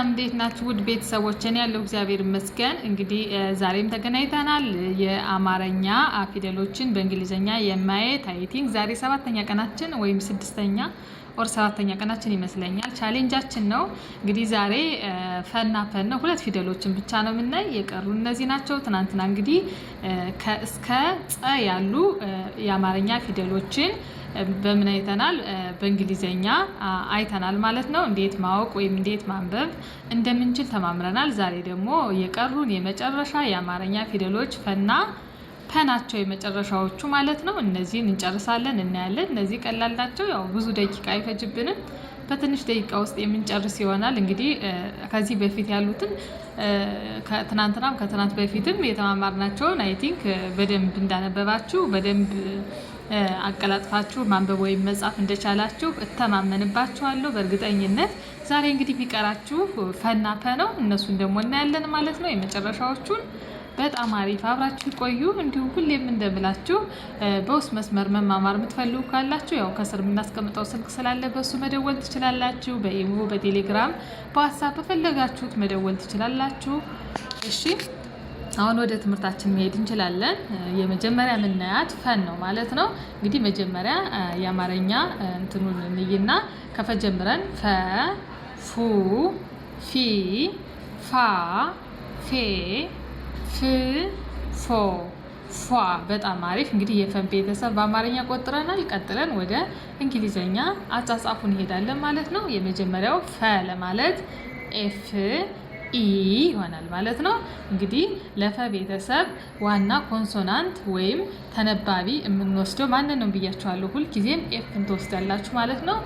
ሰላም እንዴት ናችሁ ውድ ቤተሰቦች? እኔ ያለው እግዚአብሔር ይመስገን። እንግዲህ ዛሬም ተገናኝተናል። የአማርኛ ፊደሎችን በእንግሊዘኛ የማየት አይ ቲንክ ዛሬ 7ኛ ቀናችን ወይም 6ኛ ኦር 7ኛ ቀናችን ይመስለኛል። ቻሌንጃችን ነው። እንግዲህ ዛሬ ፈና ፈን ነው። 2 ፊደሎችን ብቻ ነው የምናይ። የቀሩ እነዚህ ናቸው። ትናንትና እንግዲህ ከእስከ ጸ ያሉ የአማርኛ ፊደሎችን በምን አይተናል? በእንግሊዘኛ አይተናል ማለት ነው። እንዴት ማወቅ ወይም እንዴት ማንበብ እንደምንችል ተማምረናል። ዛሬ ደግሞ የቀሩን የመጨረሻ የአማርኛ ፊደሎች ፈና ናቸው፣ የመጨረሻዎቹ ማለት ነው። እነዚህን እንጨርሳለን፣ እናያለን። እነዚህ ቀላል ናቸው። ያው ብዙ ደቂቃ አይፈጅብንም። በትንሽ ደቂቃ ውስጥ የምንጨርስ ይሆናል። እንግዲህ ከዚህ በፊት ያሉትን ከትናንትናም ከትናንት በፊትም የተማማርናቸውን አይ ቲንክ በደንብ እንዳነበባችሁ በደንብ አቀላጥፋችሁ ማንበብ ወይም መጻፍ እንደቻላችሁ እተማመንባችኋለሁ በእርግጠኝነት። ዛሬ እንግዲህ ቢቀራችሁ ፈና ፈ ነው። እነሱን ደግሞ እናያለን ማለት ነው። የመጨረሻዎቹን በጣም አሪፍ አብራችሁ ቆዩ። እንዲሁ ሁሌም እንደምላችሁ በውስጥ መስመር መማማር የምትፈልጉ ካላችሁ ያው ከስር የምናስቀምጠው ስልክ ስላለ በሱ መደወል ትችላላችሁ። በኢሞ፣ በቴሌግራም፣ በዋትስአፕ በፈለጋችሁት መደወል ትችላላችሁ። እሺ አሁን ወደ ትምህርታችን መሄድ እንችላለን። የመጀመሪያ የምናያት ፈን ነው ማለት ነው። እንግዲህ መጀመሪያ የአማርኛ እንትኑን እንይና ከፈጀምረን ፈ፣ ፉ፣ ፊ፣ ፋ፣ ፌ፣ ፍ፣ ፎ፣ ፏ። በጣም አሪፍ። እንግዲህ የፈን ቤተሰብ በአማርኛ ቆጥረናል። ቀጥለን ወደ እንግሊዘኛ አጻጻፉ እንሄዳለን ማለት ነው። የመጀመሪያው ፈ ለማለት ኤፍ ኢ ይሆናል ማለት ነው። እንግዲህ ለፈ ቤተሰብ ዋና ኮንሶናንት ወይም ተነባቢ የምንወስደው ማንን ነው ብያችኋለሁ። ሁልጊዜም ኤፍን ትወስዳላችሁ ማለት ነው።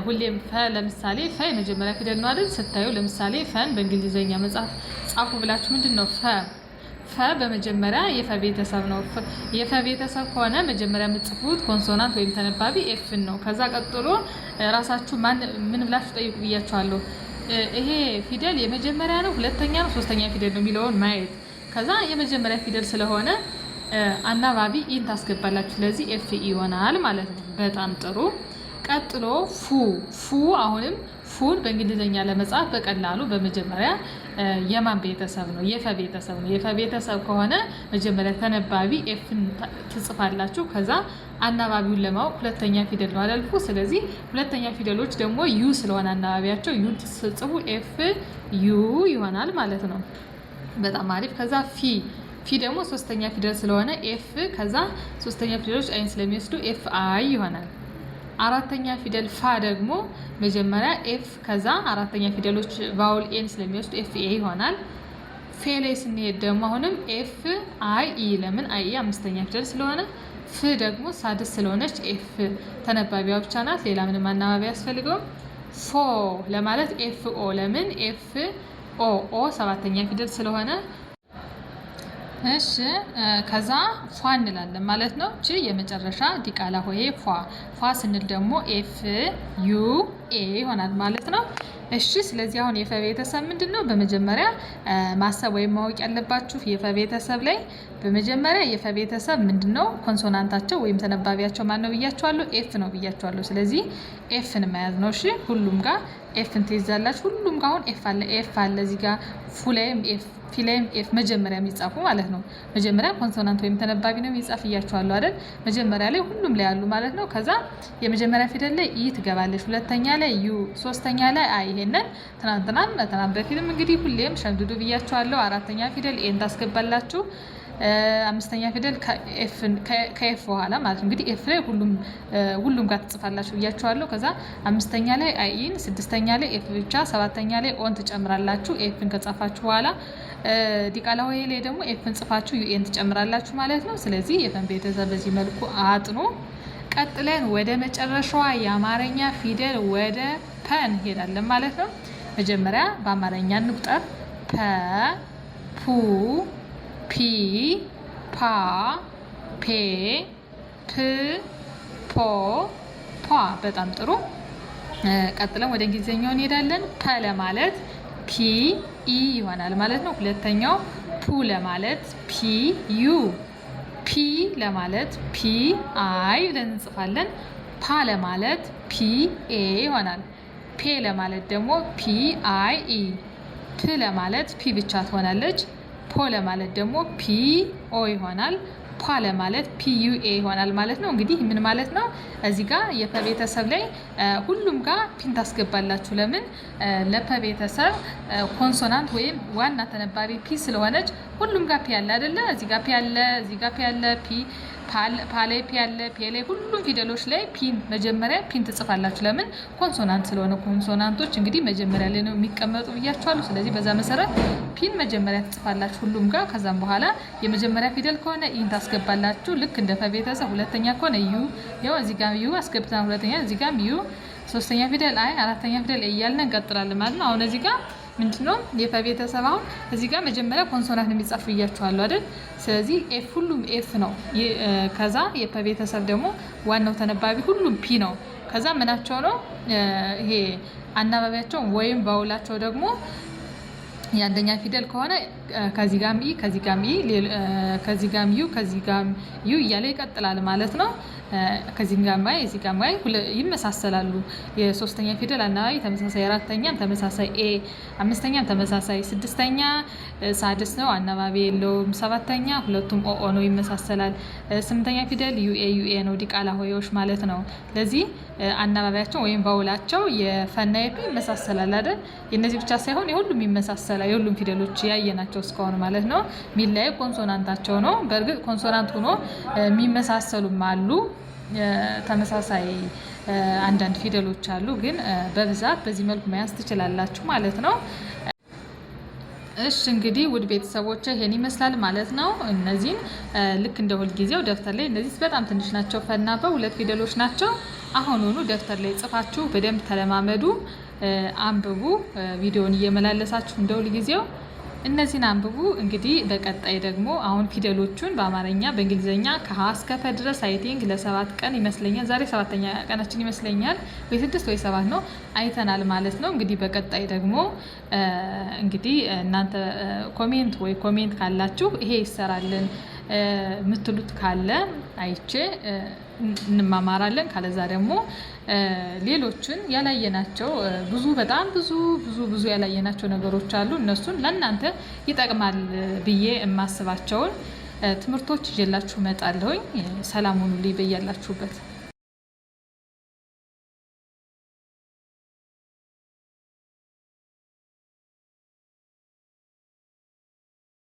ሁሌም ፈ ለምሳሌ ፈ የመጀመሪያ ፊደል ነው አይደል? ስታዩ ለምሳሌ ፈን በእንግሊዘኛ መጽሐፍ ጻፉ ብላችሁ ምንድን ነው ፈ በመጀመሪያ የፈ ቤተሰብ ነው። የፈ ቤተሰብ ከሆነ መጀመሪያ የምትጽፉት ኮንሶናንት ወይም ተነባቢ ኤፍን ነው። ከዛ ቀጥሎ ራሳችሁ ምን ብላችሁ ጠይቁ ብያችኋለሁ። ይሄ ፊደል የመጀመሪያ ነው፣ ሁለተኛ ነው፣ ሶስተኛ ፊደል ነው የሚለውን ማየት። ከዛ የመጀመሪያ ፊደል ስለሆነ አናባቢ ኢን ታስገባላችሁ። ስለዚህ ኤፍ ይሆናል ማለት ነው። በጣም ጥሩ። ቀጥሎ ፉ አሁንም ፉን በእንግሊዘኛ ለመጻፍ በቀላሉ በመጀመሪያ የማን ቤተሰብ ነው? የፈ ቤተሰብ ነው። የፈ ቤተሰብ ከሆነ መጀመሪያ ተነባቢ ኤፍን ትጽፋላችሁ። ከዛ አናባቢውን ለማወቅ ሁለተኛ ፊደል ነው አላልኩ? ስለዚህ ሁለተኛ ፊደሎች ደግሞ ዩ ስለሆነ አናባቢያቸው ዩን ትጽፉ ኤፍ ዩ ይሆናል ማለት ነው። በጣም አሪፍ። ከዛ ፊ ደግሞ ሶስተኛ ፊደል ስለሆነ ኤፍ፣ ከዛ ሶስተኛ ፊደሎች አይን ስለሚወስዱ ኤፍ አይ ይሆናል። አራተኛ ፊደል ፋ ደግሞ መጀመሪያ ኤፍ፣ ከዛ አራተኛ ፊደሎች ቫውል ኤን ስለሚወስዱ ኤፍ ኤ ይሆናል። ፌ ላይ ስንሄድ ደግሞ አሁንም ኤፍ አይ ኢ፣ ለምን አይ ኢ አምስተኛ ፊደል ስለሆነ፣ ፍ ደግሞ ሳድስ ስለሆነች ኤፍ ተነባቢዋ ብቻ ናት። ሌላ ምንም አናባቢ ያስፈልገውም። ፎ ለማለት ኤፍ ኦ፣ ለምን ኤፍ ኦ ሰባተኛ ፊደል ስለሆነ። እሺ ከዛ ፏ እንላለን ማለት ነው። እቺ የመጨረሻ ዲቃላ ሆሄ ፏ ስንል ደግሞ ኤፍ ዩ ኤ ይሆናል ማለት ነው። እሺ ስለዚህ አሁን የፈ ቤተሰብ ምንድነው? በመጀመሪያ ማሰብ ወይም ማወቅ ያለባችሁ የፈ ቤተሰብ ላይ በመጀመሪያ የፈ ቤተሰብ ምንድነው? ኮንሶናንታቸው ወይም ተነባቢያቸው ማን ነው ብያችኋለሁ? ኤፍ ነው ብያችኋለሁ። ስለዚህ ኤፍን መያዝ ነው። እሺ ሁሉም ጋር ኤፍን ትይዛላችሁ። ሁሉም ጋር አሁን ኤፍ አለ እዚህ ጋር ፉ ላይም ኤፍ፣ ፊ ላይም ኤፍ መጀመሪያ የሚጻፉ ማለት ነው። መጀመሪያ ኮንሶናንት ወይም ተነባቢ ነው የሚጻፍ እያችኋለሁ አይደል? መጀመሪያ ላይ ሁሉም ላይ ያሉ ማለት ነው። ከዛ የመጀመሪያ ፊደል ላይ ኢ ትገባለች፣ ሁለተኛ ላይ ዩ፣ ሶስተኛ ላይ አይ። ይሄንን ትናንት በፊትም እንግዲህ ሁሌም ሸምድዱ ብያችኋለሁ። አራተኛ ፊደል ኤን ታስገባላችሁ። አምስተኛ ፊደል ከኤፍ በኋላ ማለት ነው። እንግዲህ ኤፍ ላይ ሁሉም ጋር ትጽፋላችሁ ብያችኋለሁ። ከዛ አምስተኛ ላይ አይን፣ ስድስተኛ ላይ ኤፍ ብቻ፣ ሰባተኛ ላይ ኦን ትጨምራላችሁ። ኤፍን ከጻፋችሁ በኋላ ዲቃላ ሆሄ ላይ ደግሞ ኤፍን ጽፋችሁ ዩኤን ትጨምራላችሁ ማለት ነው። ስለዚህ የፈን ቤተሰብ በዚህ መልኩ አጥኑ። ቀጥለን ወደ መጨረሻዋ የአማርኛ ፊደል ወደ ፐ እንሄዳለን ማለት ነው። መጀመሪያ በአማርኛ እንቁጠር። ፐ፣ ፑ፣ ፒ፣ ፓ፣ ፔ፣ ፕ፣ ፖ፣ ፖ። በጣም ጥሩ። ቀጥለን ወደ እንግሊዝኛው እንሄዳለን። ፐ ለማለት ፒ ኢ ይሆናል ማለት ነው። ሁለተኛው ፑ ለማለት ፒ ዩ፣ ፒ ለማለት ፒ አይ ብለን እንጽፋለን። ፓ ለማለት ፒ ኤ ይሆናል። ፔ ለማለት ደግሞ ፒ አይ ኢ ፕ ለማለት ፒ ብቻ ትሆናለች። ፖ ለማለት ደግሞ ፒ ኦ ይሆናል። ፓ ለማለት ፒዩኤ ይሆናል ማለት ነው። እንግዲህ ምን ማለት ነው? እዚህ ጋር የፐ ቤተሰብ ላይ ሁሉም ጋር ፒን ታስገባላችሁ። ለምን? ለፐ ቤተሰብ ኮንሶናንት ወይም ዋና ተነባቢ ፒ ስለሆነች ሁሉም ጋር ፒ አለ አይደለ? እዚህ ጋር ፒ አለ፣ እዚህ ጋር ፒ አለ፣ ፓ ላይ ፒ አለ፣ ፒ ላይ ሁሉም ፊደሎች ላይ ፒን መጀመሪያ ፒን ትጽፋላችሁ። ለምን? ኮንሶናንት ስለሆነ። ኮንሶናንቶች እንግዲህ መጀመሪያ ላይ ነው የሚቀመጡ ብያችኋለሁ። ስለዚህ በዛ መሰረት ፒን መጀመሪያ ትጽፋላችሁ ሁሉም ጋር። ከዛም በኋላ የመጀመሪያ ፊደል ከሆነ ኢን ታስገባላችሁ ልክ እንደ ፐ ቤተሰብ። ሁለተኛ ከሆነ ዩ፣ ያው እዚህ ጋር ዩ አስገብተናል። ሁለተኛ እዚህ ጋር ዩ፣ ሶስተኛ ፊደል አይ፣ አራተኛ ፊደል እያልን እንቀጥላለን ማለት ነው። አሁን እዚህ ጋር ምንድነው የፐ ቤተሰብ አሁን እዚህ ጋር መጀመሪያ ኮንሶናንት የሚጻፍ ብያችኋለሁ አይደል? ስለዚህ ኤፍ ሁሉም ኤፍ ነው። ከዛ የፐ ቤተሰብ ደግሞ ዋናው ተነባቢ ሁሉም ፒ ነው። ከዛ ምናቸው ነው ይሄ አናባቢያቸው ወይም ባውላቸው ደግሞ የአንደኛ ፊደል ከሆነ ከዚህ ጋም ኢ፣ ከዚህ ጋም ኢ፣ ከዚህ ጋም ዩ፣ ከዚህ ጋም ዩ እያለ ይቀጥላል ማለት ነው። ከዚህ ጋም አይ፣ እዚህ ጋም አይ ይመሳሰላሉ። የሶስተኛ ፊደል አናባቢ ተመሳሳይ፣ አራተኛም ተመሳሳይ ኤ፣ አምስተኛም ተመሳሳይ፣ ስድስተኛ ሳድስ ነው አናባቢ የለውም። ሰባተኛ ሁለቱም ኦኦ ነው ይመሳሰላል። ስምንተኛ ፊደል ዩኤ ነው ዲቃላ ሆዮች ማለት ነው። ለዚህ አናባቢያቸው ወይም ባውላቸው የፈና የፒ ይመሳሰላል አይደል? የነዚህ ብቻ ሳይሆን የሁሉም ይመሳሰላል። የሁሉም ፊደሎች ያየናቸው እስካሁን ማለት ነው። ሚላይ ኮንሶናንታቸው ነው። በእርግጥ ኮንሶናንት ሆኖ የሚመሳሰሉም አሉ። ተመሳሳይ አንዳንድ ፊደሎች አሉ። ግን በብዛት በዚህ መልኩ መያዝ ትችላላችሁ ማለት ነው። እሺ እንግዲህ ውድ ቤተሰቦች ይሄን ይመስላል ማለት ነው። እነዚህን ልክ እንደ ሁልጊዜው ደብተር ላይ እነዚህ በጣም ትንሽ ናቸው። ፈና በሁለት ፊደሎች ናቸው። አሁኑኑ ደብተር ላይ ጽፋችሁ በደንብ ተለማመዱ፣ አንብቡ። ቪዲዮውን እየመላለሳችሁ እንደ ሁልጊዜው እነዚህን አንብቡ። እንግዲህ በቀጣይ ደግሞ አሁን ፊደሎቹን በአማርኛ በእንግሊዝኛ ከሀ እስከ ፐ ድረስ አይ ቲንክ ለ7 ቀን ይመስለኛል። ዛሬ 7ኛ ቀናችን ይመስለኛል፣ ወይ 6 ወይ 7 ነው አይተናል ማለት ነው። እንግዲህ በቀጣይ ደግሞ እንግዲህ እናንተ ኮሜንት ካላችሁ ይሄ ይሰራልን ምትሉት ካለ አይቼ እንማማራለን። ካለዛ ደግሞ ሌሎችን ያላየናቸው በጣም ብዙ ያላየናቸው ነገሮች አሉ። እነሱን ለእናንተ ይጠቅማል ብዬ የማስባቸውን ትምህርቶች ይዤላችሁ እመጣለሁኝ። ሰላም ሁኑልኝ በያላችሁበት።